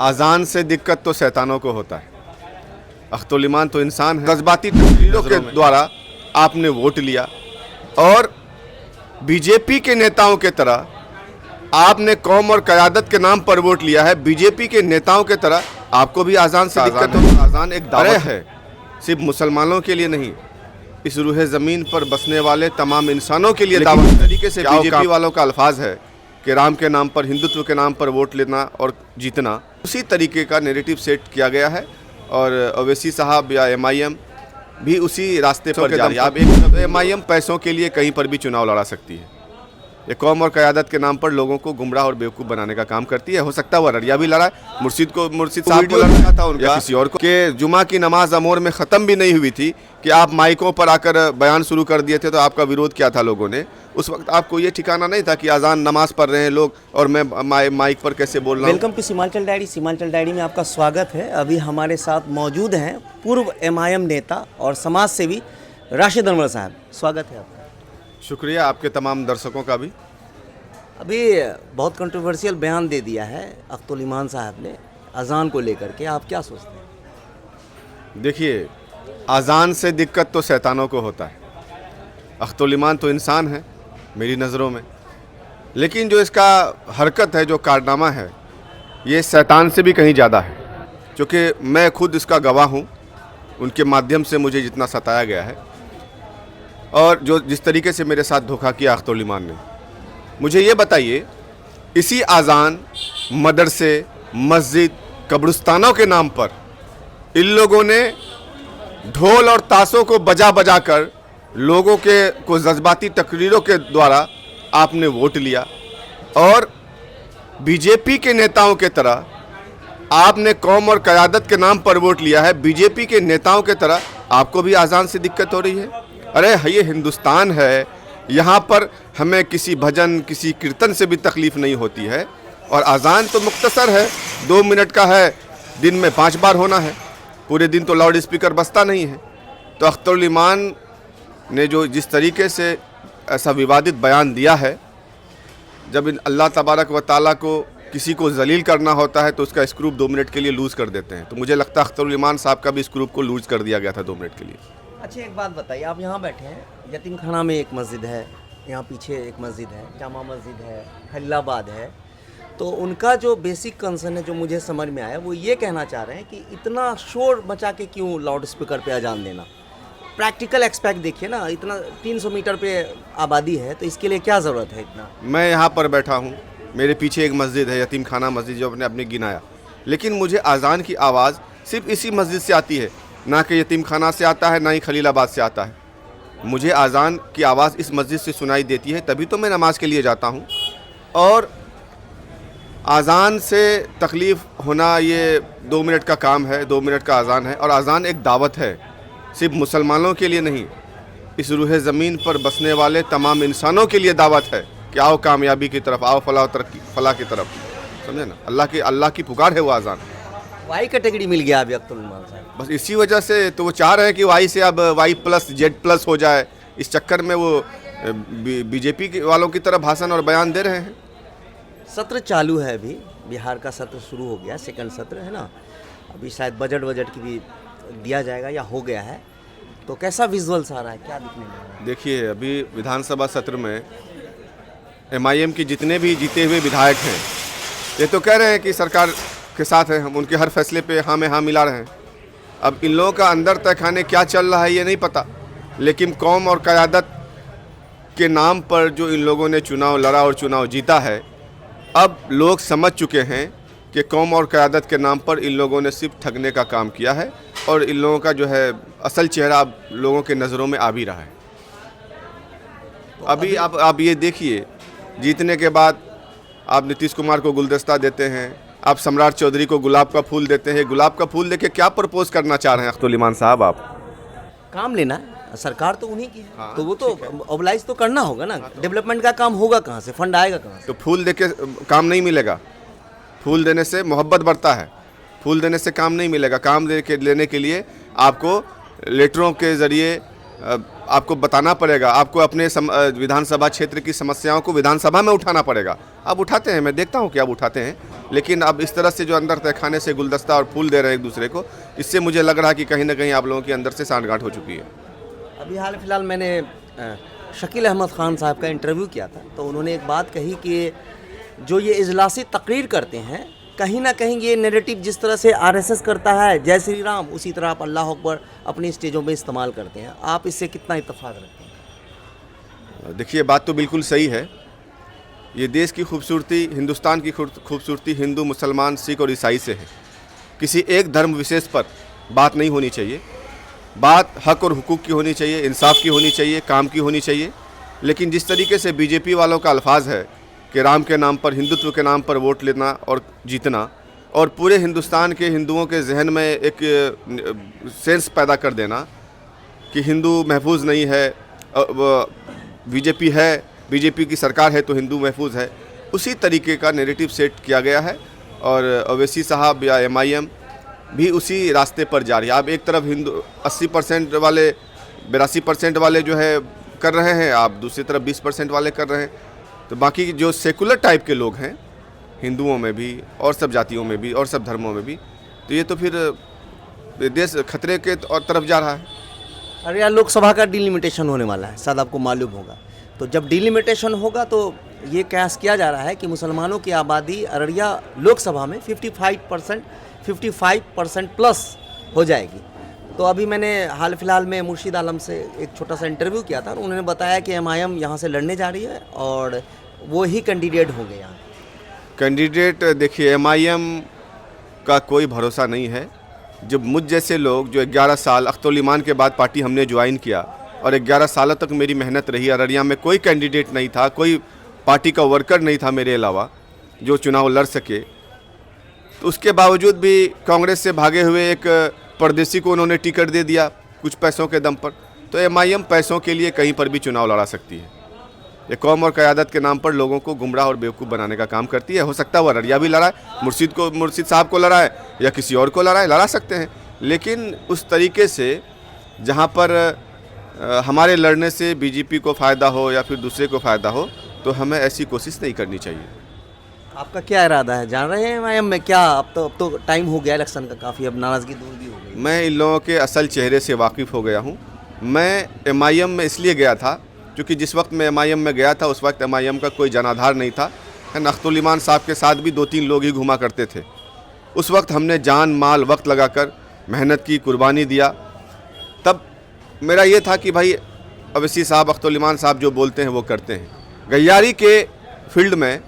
आज़ान से दिक्कत तो शैतानों को होता है। अख्तुल ईमान तो इंसान है। जज्बाती तकरीरों के द्वारा आपने वोट लिया और बीजेपी के नेताओं के तरह आपने कौम और क़यादत के नाम पर वोट लिया है। बीजेपी के नेताओं के तरह आपको भी आज़ान से दिक्कत हो। आज़ान एक दावत है, सिर्फ मुसलमानों के लिए नहीं, इस रूहे ज़मीन पर बसने वाले तमाम इंसानों के लिए दावत। तरीके से बीजेपी वालों का अल्फाज है कि राम के नाम पर, हिंदुत्व के नाम पर वोट लेना और जीतना, उसी तरीके का नैरेटिव सेट किया गया है और ओवैसी साहब या एमआईएम भी उसी रास्ते पर जा रही है। अब एक एमआईएम पैसों के लिए कहीं पर भी चुनाव लड़ा सकती है। ये कौम और क़यादत के नाम पर लोगों को गुमराह और बेवकूफ़ बनाने का काम करती है। हो सकता है वो अररिया भी लड़ा है, मुर्शिद साहब को लड़ा था उनका, किसी और को, कि जुमा की नमाज अमोर में ख़त्म भी नहीं हुई थी कि आप माइकों पर आकर बयान शुरू कर दिए थे। तो आपका विरोध क्या था लोगों ने? उस वक्त आपको ये ठिकाना नहीं था कि अजान नमाज पढ़ रहे हैं लोग और मैं माइक पर कैसे बोल रहा हूँ। Welcome to Seemanchal Diary. Seemanchal Diary में आपका स्वागत है। अभी हमारे साथ मौजूद हैं पूर्व एमआईएम नेता और समाज सेवी राशिद अनवर साहब। स्वागत है आपका। शुक्रिया आपके तमाम दर्शकों का भी। अभी बहुत कंट्रोवर्शियल बयान दे दिया है अख्तुल ईमान साहब ने अजान को लेकर के, आप क्या सोचते हैं? देखिए, अजान से दिक्कत तो शैतानों को होता है। अख्तुल ईमान तो इंसान है मेरी नज़रों में, लेकिन जो इसका हरकत है, जो कारनामा है, ये शैतान से भी कहीं ज़्यादा है। क्योंकि मैं खुद इसका गवाह हूँ, उनके माध्यम से मुझे जितना सताया गया है और जो जिस तरीके से मेरे साथ धोखा किया अख्तुल ईमान ने। मुझे ये बताइए, इसी अजान, मदरसे, मस्जिद, कब्रिस्तानों के नाम पर इन लोगों ने ढोल और ताशों को बजा बजा कर लोगों को जज्बाती तकरीरों के द्वारा आपने वोट लिया और बीजेपी के नेताओं के तरह आपने कौम और क़यादत के नाम पर वोट लिया है। बीजेपी के नेताओं के तरह आपको भी अजान से दिक्कत हो रही है। अरे ये हिंदुस्तान है, यहाँ पर हमें किसी भजन, किसी कीर्तन से भी तकलीफ़ नहीं होती है। और अजान तो मुख्तसर है, 2 मिनट का है, दिन में 5 बार होना है, पूरे दिन तो लाउड स्पीकर बजता नहीं है। तो अख्तुल ईमान ने जो जिस तरीके से ऐसा विवादित बयान दिया है, जब अल्लाह तबारक व ताला को किसी को जलील करना होता है तो उसका स्क्रूप 2 मिनट के लिए लूज़ कर देते हैं। तो मुझे लगता है अख्तुल ईमान साहब का भी स्क्रूप को लूज़ कर दिया गया था 2 मिनट के लिए। अच्छा, एक बात बताइए, आप यहाँ बैठे हैं, यतीम खाना में एक मस्जिद है, यहाँ पीछे एक मस्जिद है, जामा मस्जिद है, खलीलाबाद है, तो उनका जो बेसिक कंसर्न है, जो मुझे समझ में आया, वो ये कहना चाह रहे हैं कि इतना शोर मचा के क्यों लाउड स्पीकर पे अजान देना। प्रैक्टिकल एक्सपेक्ट देखिए ना, इतना 300 मीटर पे आबादी है, तो इसके लिए क्या ज़रूरत है इतना? मैं यहाँ पर बैठा हूँ, मेरे पीछे एक मस्जिद है, यतीम खाना मस्जिद, जो अपने गिनाया, लेकिन मुझे अजान की आवाज़ सिर्फ इसी मस्जिद से आती है, ना कि यतीम खाना से आता है, ना ही खलीलाबाद से आता है। मुझे अजान की आवाज़ इस मस्जिद से सुनाई देती है, तभी तो मैं नमाज के लिए जाता हूँ। और अजान से तकलीफ़ होना ये 2 मिनट का काम है, 2 मिनट का अजान है। और अजान एक दावत है, सिर्फ मुसलमानों के लिए नहीं, इस रूहे ज़मीन पर बसने वाले तमाम इंसानों के लिए दावत है कि आओ कामयाबी की तरफ, आओ फलाह की तरफ। समझे ना, अल्लाह की पुकार है वो अजान। वाई कैटेगरी मिल गया अभी अख्तुल ईमान साहब, बस इसी वजह से तो वो चाह रहे हैं कि वाई से अब Y+ Z+ हो जाए। इस चक्कर में वो बीजेपी वालों की तरफ भाषण और बयान दे रहे हैं। सत्र चालू है, अभी बिहार का सत्र शुरू हो गया, सेकंड सत्र है ना। अभी शायद बजट की भी दिया जाएगा या हो गया है, तो कैसा विजुअल्स आ रहा है, क्या दिखने में आ रहा है? देखिए, अभी विधानसभा सत्र में एमआईएम के जितने भी जीते हुए विधायक हैं, ये तो कह रहे हैं कि सरकार के साथ हैं, हम उनके हर फैसले पे हाँ में हाँ मिला रहे हैं। अब इन लोगों का अंदर तय खाने क्या चल रहा है ये नहीं पता, लेकिन कौम और क़यादत के नाम पर जो इन लोगों ने चुनाव लड़ा और चुनाव जीता है, अब लोग समझ चुके हैं कि कौम और क़यादत के नाम पर इन लोगों ने सिर्फ ठगने का काम किया है और इन लोगों का जो है असल चेहरा अब लोगों के नज़रों में आ भी रहा है। अभी आप ये देखिए, जीतने के बाद आप नीतीश कुमार को गुलदस्ता देते हैं, आप सम्राट चौधरी को गुलाब का फूल देते हैं। गुलाब का फूल देके क्या प्रपोज करना चाह रहे हैं अख्तुल ईमान साहब? आप काम लेना है, सरकार तो उन्हीं की है। हाँ, तो वो तो ऑबलाइज तो करना होगा ना। डेवलपमेंट का काम होगा कहाँ से, फंड आएगा कहाँ से? तो फूल देके काम नहीं मिलेगा। फूल देने से मोहब्बत बढ़ता है, फूल देने से काम नहीं मिलेगा। काम लेने के लिए आपको लेटरों के ज़रिए आपको बताना पड़ेगा, आपको अपने विधानसभा क्षेत्र की समस्याओं को विधानसभा में उठाना पड़ेगा। आप उठाते हैं, मैं देखता हूं कि आप उठाते हैं, लेकिन अब इस तरह से जो अंदर तहखाने से गुलदस्ता और फूल दे रहे हैं एक दूसरे को, इससे मुझे लग रहा है कि कहीं ना कहीं आप लोगों के अंदर से सांठगांठ हो चुकी है। अभी हाल फिलहाल मैंने शकील अहमद ख़ान साहब का इंटरव्यू किया था, तो उन्होंने एक बात कही कि जो ये इजलासी तकरीर करते हैं, कहीं ना कहीं ये नैरेटिव जिस तरह से आरएसएस करता है जय श्री राम, उसी तरह आप अल्लाह अकबर अपनी स्टेजों में इस्तेमाल करते हैं। आप इससे कितना इत्तेफाक रखते हैं? देखिए, बात तो बिल्कुल सही है। ये देश की खूबसूरती, हिंदुस्तान की खूबसूरती हिंदू, मुसलमान, सिख और ईसाई से है। किसी एक धर्म विशेष पर बात नहीं होनी चाहिए। बात हक और हुकूक की होनी चाहिए, इंसाफ की होनी चाहिए, काम की होनी चाहिए। लेकिन जिस तरीके से बीजेपी वालों का अल्फाज है कि राम के नाम पर, हिंदुत्व के नाम पर वोट लेना और जीतना, और पूरे हिंदुस्तान के हिंदुओं के जहन में एक सेंस पैदा कर देना कि हिंदू महफूज नहीं है, बीजेपी है, बीजेपी की सरकार है तो हिंदू महफूज है, उसी तरीके का नैरेटिव सेट किया गया है। और ओवैसी साहब या एमआईएम भी उसी रास्ते पर जा रही है। आप एक तरफ हिंदू 80% वाले, 82% वाले जो है कर रहे हैं, आप दूसरी तरफ 20% वाले कर रहे हैं। तो बाकी जो सेकुलर टाइप के लोग हैं, हिंदुओं में भी और सब जातियों में भी और सब धर्मों में भी, तो ये तो फिर देश खतरे के तरफ जा रहा है। अरे यार, लोकसभा का डिलिमिटेशन होने वाला है, शायद आपको मालूम होगा। तो जब डिलिमिटेशन होगा तो ये कयास किया जा रहा है कि मुसलमानों की आबादी अररिया लोकसभा में 55% प्लस हो जाएगी। तो अभी मैंने हाल फिलहाल में मुर्शीद आलम से एक छोटा सा इंटरव्यू किया था, उन्होंने बताया कि एमआईएम यहाँ से लड़ने जा रही है और वो ही कैंडिडेट होंगे यहाँ। कैंडिडेट देखिए, एमआईएम का कोई भरोसा नहीं है। जब मुझ जैसे लोग जो 11 साल अख्तुल ईमान के बाद पार्टी हमने ज्वाइन किया और 11 सालों तक मेरी मेहनत रही, अररिया में कोई कैंडिडेट नहीं था, कोई पार्टी का वर्कर नहीं था मेरे अलावा जो चुनाव लड़ सके, तो उसके बावजूद भी कांग्रेस से भागे हुए एक परदेसी को उन्होंने टिकट दे दिया कुछ पैसों के दम पर। तो एमआईएम पैसों के लिए कहीं पर भी चुनाव लड़ा सकती है। ये कौम और क़यादत के नाम पर लोगों को गुमराह और बेवकूफ़ बनाने का काम करती है। हो सकता है वो अररिया भी लड़ाए, मुर्शीद साहब को लड़ाए या किसी और को लड़ाए, लड़ा सकते हैं, लेकिन उस तरीके से जहाँ पर हमारे लड़ने से बीजेपी को फ़ायदा हो या फिर दूसरे को फ़ायदा हो, तो हमें ऐसी कोशिश नहीं करनी चाहिए। आपका क्या इरादा है, जान रहे हैं एमआईएम में क्या? अब तो टाइम हो गया इलेक्शन का काफ़ी, अब नाराज़गी दूर भी हो गई। मैं इन लोगों के असल चेहरे से वाकिफ़ हो गया हूँ। मैं एमआईएम में इसलिए गया था क्योंकि जिस वक्त मैं एमआईएम में गया था उस वक्त एमआईएम का कोई जनाधार नहीं था। अख्तुल ईमान साहब के साथ भी 2-3 लोग ही घुमा करते थे। उस वक्त हमने जान माल वक्त लगाकर मेहनत की, कुर्बानी दिया। तब मेरा ये था कि भाई ओवैसी साहब, अख्तुल ईमान साहब जो बोलते हैं वो करते हैं। गैयारी के फील्ड में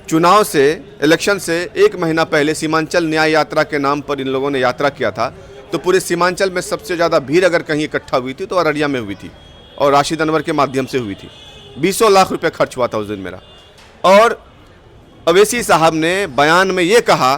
चुनाव से, इलेक्शन से 1 महीना पहले सीमांचल न्याय यात्रा के नाम पर इन लोगों ने यात्रा किया था। तो पूरे सीमांचल में सबसे ज़्यादा भीड़ अगर कहीं इकट्ठा हुई थी तो अररिया में हुई थी और राशिद अनवर के माध्यम से हुई थी। 20 लाख रुपए खर्च हुआ था उस दिन मेरा। और ओवैसी साहब ने बयान में ये कहा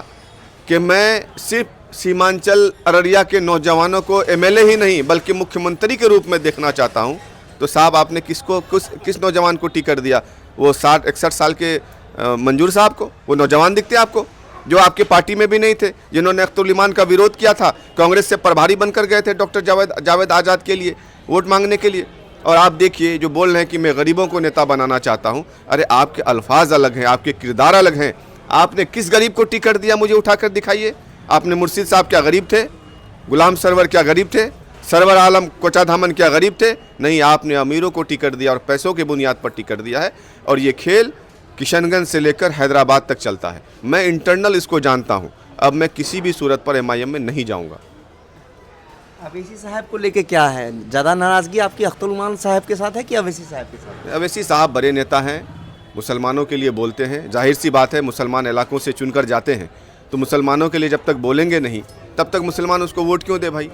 कि मैं सिर्फ सीमांचल अररिया के नौजवानों को एमएलए ही नहीं बल्कि मुख्यमंत्री के रूप में देखना चाहता हूँ। तो साहब, आपने किस नौजवान को टिकट दिया? वो 60-61 साल के मंजूर साहब को? वो नौजवान दिखते आपको जो आपके पार्टी में भी नहीं थे, जिन्होंने अख्तुल ईमान का विरोध किया था, कांग्रेस से प्रभारी बनकर गए थे डॉक्टर जावेद आज़ाद के लिए, वोट मांगने के लिए। और आप देखिए जो बोल रहे हैं कि मैं गरीबों को नेता बनाना चाहता हूं। अरे आपके अल्फाज अलग हैं, आपके किरदार अलग हैं। आपने किस गरीब को टिकट दिया, मुझे उठाकर दिखाइए। आपने मुर्शीद साहब क्या गरीब थे? गुलाम सरवर क्या गरीब थे? सरवर आलम कोचाधामन क्या गरीब थे? नहीं, आपने अमीरों को टिकट दिया और पैसों के बुनियाद पर टिकट दिया है। और ये खेल किशनगंज से लेकर हैदराबाद तक चलता है। मैं इंटरनल इसको जानता हूँ। अब मैं किसी भी सूरत पर एमआईएम में नहीं जाऊँगा। ओवैसी साहब को लेके क्या है, ज़्यादा नाराज़गी आपकी अख्तुल ईमान साहब के साथ है कि ओवैसी साहब के साथ? ओवैसी साहब बड़े नेता हैं, मुसलमानों के लिए बोलते हैं। जाहिर सी बात है, मुसलमान इलाकों से चुनकर जाते हैं, तो मुसलमानों के लिए जब तक बोलेंगे नहीं तब तक मुसलमान उसको वोट क्यों दे भाई,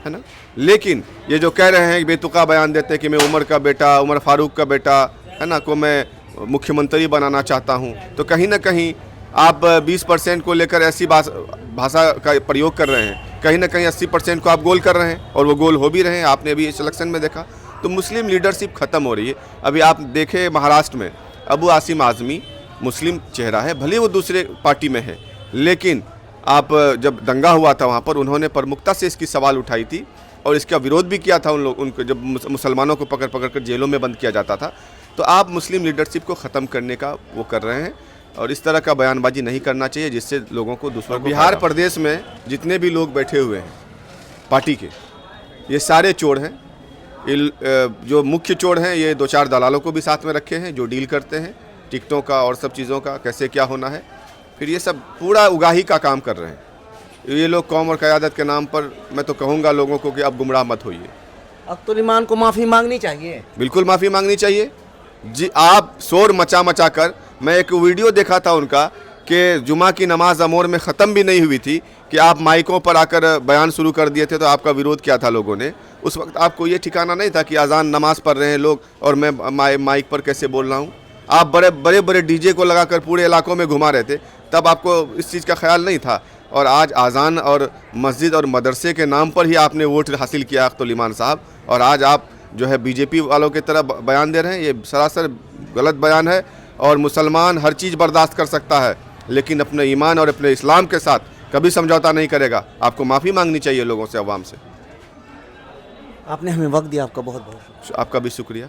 है ना। लेकिन ये जो कह रहे हैं, बेतुका बयान देते हैं कि मैं उमर का बेटा, उमर फारूक का बेटा, है ना, को मैं मुख्यमंत्री बनाना चाहता हूँ, तो कहीं ना कहीं आप 20% को लेकर ऐसी भाषा का प्रयोग कर रहे हैं। कहीं ना कहीं 80% को आप गोल कर रहे हैं और वो गोल हो भी रहे हैं। आपने अभी इस इलेक्शन में देखा तो मुस्लिम लीडरशिप ख़त्म हो रही है। अभी आप देखें महाराष्ट्र में अबू आसिम आज़मी मुस्लिम चेहरा है, भले वो दूसरे पार्टी में है, लेकिन आप जब दंगा हुआ था वहाँ पर उन्होंने प्रमुखता से इसकी सवाल उठाई थी और इसका विरोध भी किया था उनको जब मुसलमानों को पकड़ पकड़ कर जेलों में बंद किया जाता था। तो आप मुस्लिम लीडरशिप को ख़त्म करने का वो कर रहे हैं और इस तरह का बयानबाजी नहीं करना चाहिए जिससे लोगों को दूसरों बिहार प्रदेश में जितने भी लोग बैठे हुए हैं पार्टी के, ये सारे चोर हैं। जो मुख्य चोर हैं ये 2-4 दलालों को भी साथ में रखे हैं जो डील करते हैं टिकटों का और सब चीज़ों का, कैसे क्या होना है। फिर ये सब पूरा उगाही का काम कर रहे हैं ये लोग। कौम और क़यादत के नाम पर मैं तो कहूँगा लोगों को कि अब गुमराह मत होइए। अख्तुल ईमान को माफ़ी मांगनी चाहिए। बिल्कुल माफ़ी मांगनी चाहिए जी। आप शोर मचा कर, मैं एक वीडियो देखा था उनका कि जुमा की नमाज अमोर में ख़त्म भी नहीं हुई थी कि आप माइकों पर आकर बयान शुरू कर दिए थे। तो आपका विरोध किया था लोगों ने। उस वक्त आपको ये ठिकाना नहीं था कि अजान नमाज पढ़ रहे हैं लोग और मैं माइक पर कैसे बोल रहा हूँ। आप बड़े बड़े डीजे को लगाकर पूरे इलाकों में घुमा रहे थे, तब आपको इस चीज़ का ख्याल नहीं था। और आज अजान और मस्जिद और मदरसे के नाम पर ही आपने वोट हासिल किया अख्तुल ईमान साहब, और आज आप जो है बीजेपी वालों की तरह बयान दे रहे हैं। ये सरासर गलत बयान है। और मुसलमान हर चीज़ बर्दाश्त कर सकता है लेकिन अपने ईमान और अपने इस्लाम के साथ कभी समझौता नहीं करेगा। आपको माफ़ी मांगनी चाहिए लोगों से, अवाम से। आपने हमें वक्त दिया, आपका बहुत बहुत शुक्रिया। आपका भी शुक्रिया।